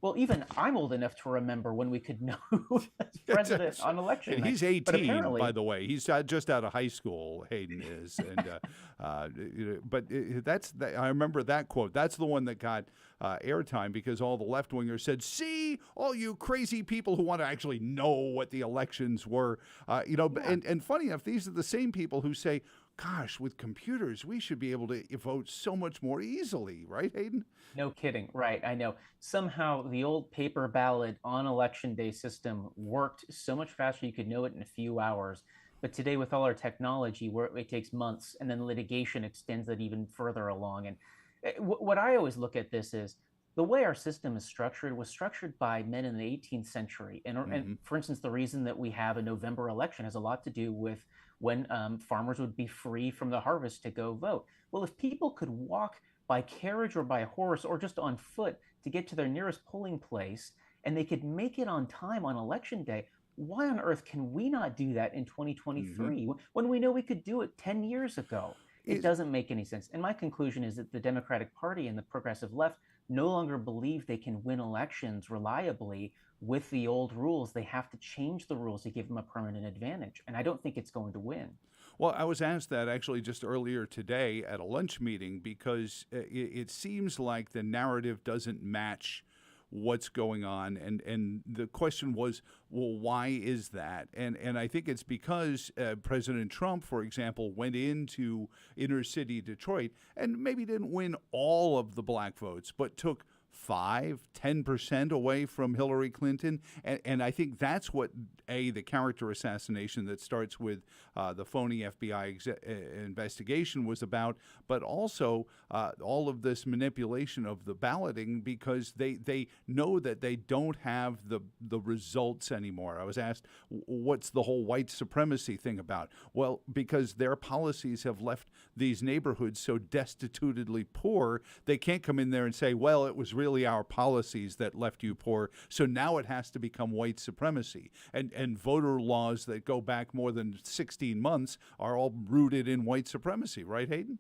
Well, even I'm old enough to remember when we could know who was president on election and night. he's 18, but apparently, by the way. He's just out of high school, Hayden is. And I remember that quote. That's the one that got airtime, because all the left-wingers said, see, all you crazy people who want to actually know what the elections were. Yeah. And funny enough, these are the same people who say, gosh, with computers, we should be able to vote so much more easily, right, Hayden? No kidding. Right. I know. Somehow the old paper ballot on election day system worked so much faster you could know it in a few hours. But today, with all our technology, where it takes months, and then litigation extends that even further along. And what I always look at this is the way our system is structured was structured by men in the 18th century. And for instance, the reason that we have a November election has a lot to do with when farmers would be free from the harvest to go vote. Well, if people could walk by carriage or by horse or just on foot to get to their nearest polling place, and they could make it on time on election day, why on earth can we not do that in 2023 when we know we could do it 10 years ago? It doesn't make any sense. And my conclusion is that the Democratic Party and the progressive left no longer believe they can win elections reliably with the old rules. They have to change the rules to give them a permanent advantage. And I don't think it's going to win. Well, I was asked that actually just earlier today at a lunch meeting, because it seems like the narrative doesn't match what's going on. And the question was, well, why is that? And I think it's because President Trump, for example, went into inner city Detroit and maybe didn't win all of the black votes, but took 5-10% away from Hillary Clinton. And I think that's what, the character assassination that starts with the phony FBI investigation was about, but also all of this manipulation of the balloting, because they know that they don't have the results anymore. I was asked, what's the whole white supremacy thing about? Well, because their policies have left these neighborhoods so destitutedly poor, they can't come in there and say, well, it was really our policies that left you poor, so now it has to become white supremacy. And voter laws that go back more than 16 months are all rooted in white supremacy, right, Hayden?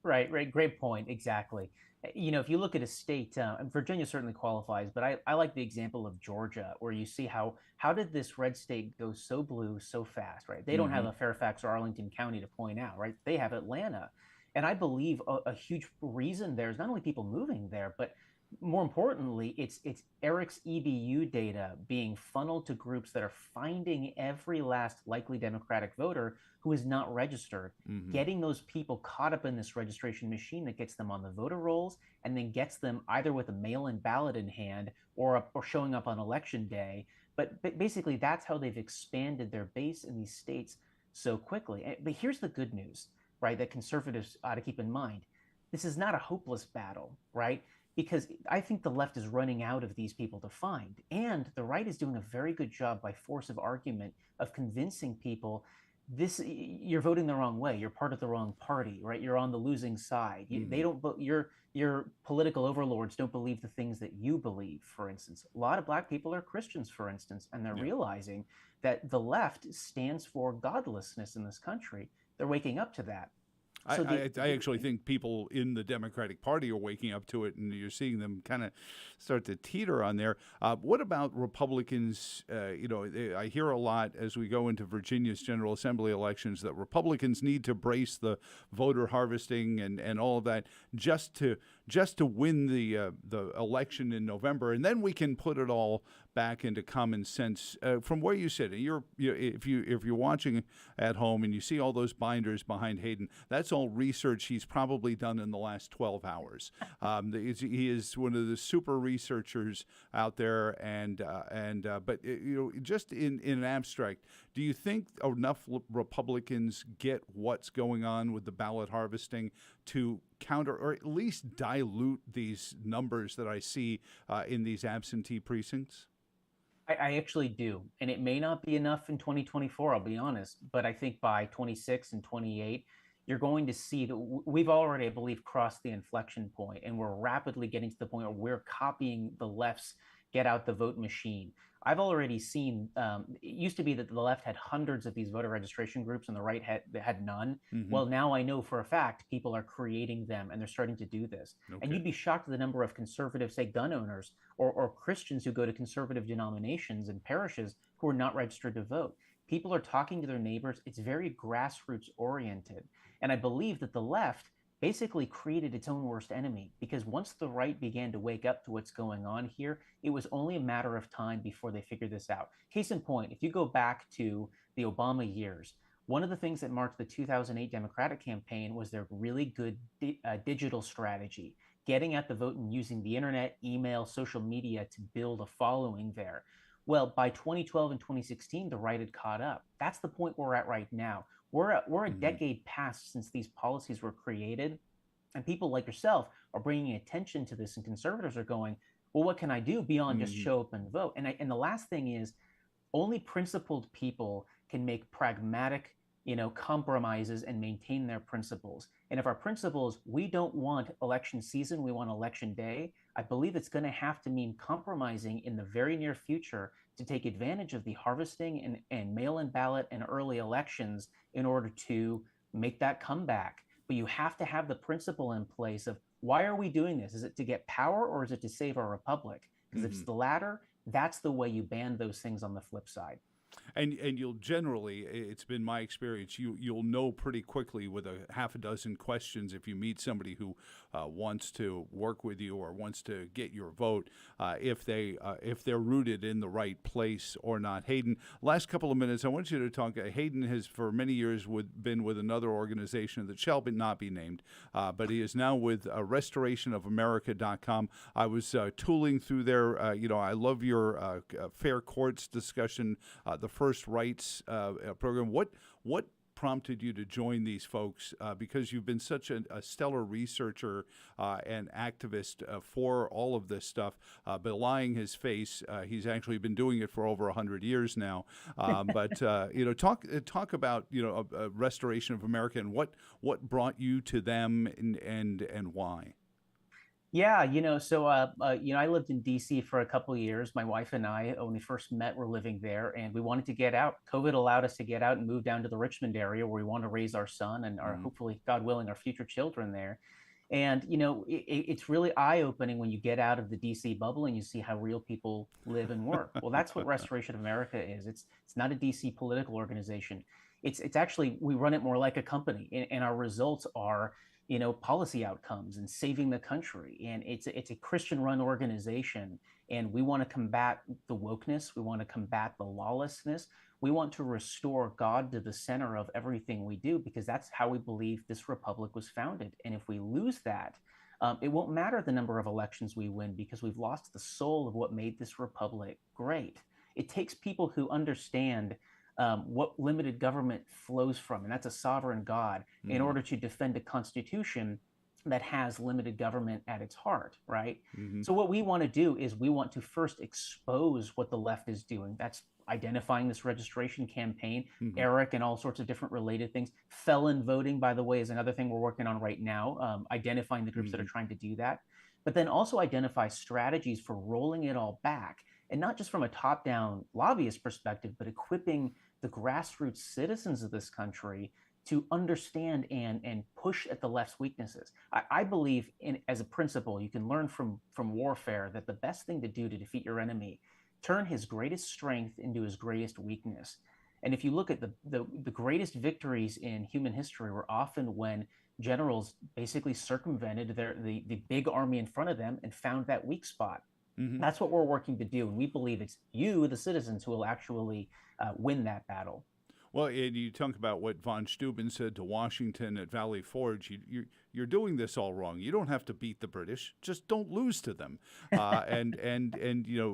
Right. Great point. Exactly. If you look at a state, Virginia certainly qualifies, but I like the example of Georgia, where you see how did this red state go so blue so fast, right? They don't have a Fairfax or Arlington County to point out, right? They have Atlanta. And I believe a huge reason there is not only people moving there, but more importantly, it's Eric's EBU data being funneled to groups that are finding every last likely Democratic voter who is not registered, getting those people caught up in this registration machine that gets them on the voter rolls, and then gets them either with a mail-in ballot in hand or showing up on election day. But basically, that's how they've expanded their base in these states so quickly. But here's the good news, right, that conservatives ought to keep in mind. This is not a hopeless battle, right? Because I think the left is running out of these people to find. And the right is doing a very good job by force of argument of convincing people you're voting the wrong way. You're part of the wrong party, right? You're on the losing side. They don't, your political overlords don't believe the things that you believe, for instance. A lot of black people are Christians, for instance, and they're realizing that the left stands for godlessness in this country. They're waking up to that. I actually think people in the Democratic Party are waking up to it, and you're seeing them kind of start to teeter on there. What about Republicans? I hear a lot as we go into Virginia's General Assembly elections that Republicans need to brace the voter harvesting and all of that just to win the election in November, and then we can put it all back into common sense. From where you sit, if you're watching at home and you see all those binders behind Hayden, that's all research he's probably done in the last 12 hours. He is one of the super researchers out there, but just in an abstract, do you think enough Republicans get what's going on with the ballot harvesting to counter or at least dilute these numbers that I see in these absentee precincts? I actually do. And it may not be enough in 2024, I'll be honest, but I think by 26 and 28, you're going to see that we've already, I believe, crossed the inflection point, and we're rapidly getting to the point where we're copying the left's get out the vote machine. I've already seen, it used to be that the left had hundreds of these voter registration groups and the right had none. Well, now I know for a fact people are creating them and they're starting to do this. Okay. And you'd be shocked at the number of conservative, say, gun owners or Christians who go to conservative denominations and parishes who are not registered to vote. People are talking to their neighbors. It's very grassroots oriented. And I believe that the left basically created its own worst enemy, because once the right began to wake up to what's going on here, it was only a matter of time before they figured this out. Case in point, if you go back to the Obama years, one of the things that marked the 2008 Democratic campaign was their really good digital strategy, getting at the vote and using the internet, email, social media to build a following there. Well, by 2012 and 2016, the right had caught up. That's the point we're at right now. We're a decade past since these policies were created, and people like yourself are bringing attention to this, and conservatives are going, well, what can I do beyond just show up and vote? And the last thing is, only principled people can make pragmatic, compromises and maintain their principles. And if our principles, we don't want election season, we want election day, I believe it's going to have to mean compromising in the very near future to take advantage of the harvesting and mail-in ballot and early elections in order to make that comeback. But you have to have the principle in place of, why are we doing this? Is it to get power, or is it to save our republic? Because if it's the latter, that's the way you ban those things on the flip side. And you'll generally, it's been my experience, you'll know pretty quickly with a half a dozen questions if you meet somebody who wants to work with you or wants to get your vote, if they're rooted in the right place or not. Hayden, last couple of minutes, I want you to talk. Hayden has for many years been with another organization that shall not be named, but he is now with restorationofamerica.com. I was tooling through there. I love your fair courts discussion, the First Rights program. What prompted you to join these folks? Because you've been such a stellar researcher and activist for all of this stuff, belying his face. He's actually been doing it for over 100 years now. But talk about Restoration of America and what brought you to them and why. Yeah, so I lived in DC for a couple of years. My wife and I, when we first met, were living there, and we wanted to get out. COVID allowed us to get out and move down to the Richmond area, where we want to raise our son and our, hopefully, God willing, our future children there. And it's really eye-opening when you get out of the DC bubble and you see how real people live and work. Well, that's what Restoration of America is. It's not a DC political organization. It's actually, we run it more like a company, and our results are policy outcomes and saving the country. And it's a Christian-run organization, and we want to combat the wokeness. We want to combat the lawlessness. We want to restore God to the center of everything we do, because that's how we believe this republic was founded. And if we lose that, it won't matter the number of elections we win, because we've lost the soul of what made this republic great. It takes people who understand what limited government flows from, and that's a sovereign God, in order to defend a constitution that has limited government at its heart, right? So what we want to do is we want to first expose what the left is doing. That's identifying this registration campaign, Eric, and all sorts of different related things. Felon voting, by the way, is another thing we're working on right now, identifying the groups that are trying to do that. But then also identify strategies for rolling it all back, and not just from a top-down lobbyist perspective, but equipping the grassroots citizens of this country to understand and push at the left's weaknesses. I believe, as a principle, you can learn from warfare that the best thing to do to defeat your enemy, turn his greatest strength into his greatest weakness. And if you look at the greatest victories in human history were often when generals basically circumvented the big army in front of them and found that weak spot. That's what we're working to do, and we believe it's you, the citizens, who will actually win that battle. Well, and you talk about what von Steuben said to Washington at Valley Forge. You're doing this all wrong. You don't have to beat the British. Just don't lose to them. And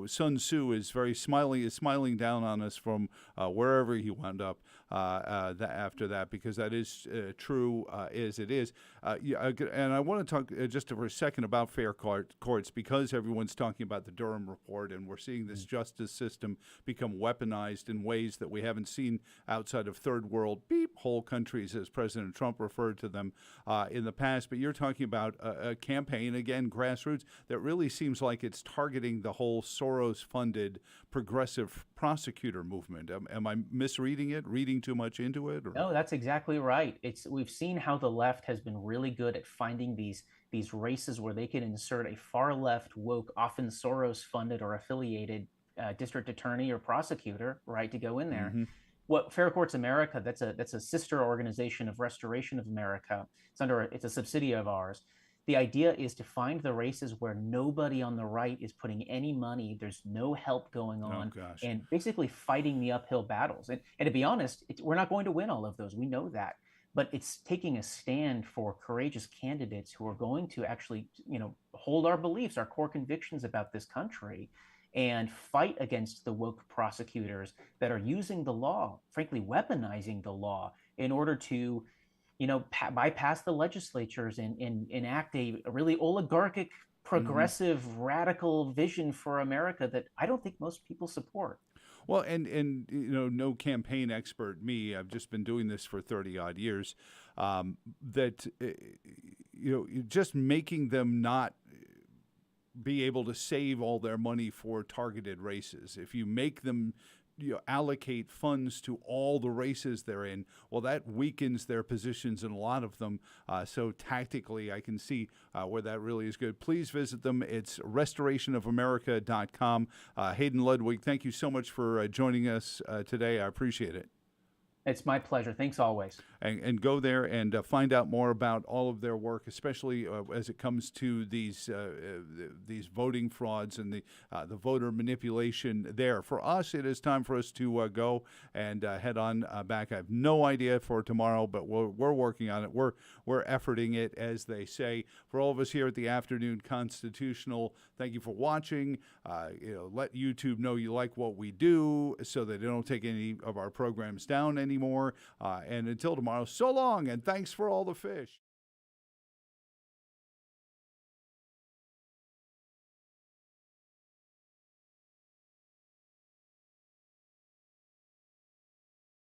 Sun Tzu is smiling down on us from wherever he wound up. after that, because that is true as it is. And I want to talk just for a second about fair courts, because everyone's talking about the Durham Report, and we're seeing this justice system become weaponized in ways that we haven't seen outside of third world whole countries, as President Trump referred to them in the past. But you're talking about a campaign, again, grassroots, that really seems like it's targeting the whole Soros-funded progressive prosecutor movement. Am I misreading it, reading too much into it? Or? No, that's exactly right. We've seen how the left has been really good at finding these races where they can insert a far left, woke, often Soros-funded or affiliated district attorney or prosecutor, right, to go in there. Mm-hmm. What Fair Courts America, that's a sister organization of Restoration of America. It's a subsidiary of ours. The idea is to find the races where nobody on the right is putting any money, there's no help going on, and basically fighting the uphill battles. And to be honest, we're not going to win all of those. We know that. But it's taking a stand for courageous candidates who are going to actually, hold our beliefs, our core convictions about this country, and fight against the woke prosecutors that are using the law, frankly, weaponizing the law in order to, bypass the legislatures and enact a really oligarchic, progressive, radical vision for America that I don't think most people support. Well, and no campaign expert, me, I've just been doing this for 30 odd years, that, just making them not be able to save all their money for targeted races. If you make them allocate funds to all the races they're in, well, that weakens their positions in a lot of them. So tactically, I can see where that really is good. Please visit them. It's restorationofamerica.com. Hayden, Ludwig, thank you so much for joining us today. I appreciate it. It's my pleasure. Thanks always. And go there and find out more about all of their work, especially as it comes to these voting frauds and the voter manipulation there. For us, it is time for us to go and head on back. I have no idea for tomorrow, but we're working on it. We're efforting it, as they say. For all of us here at the Afternoon Constitutional, thank you for watching. Let YouTube know you like what we do so that they don't take any of our programs down anymore. And until tomorrow, so long, and thanks for all the fish.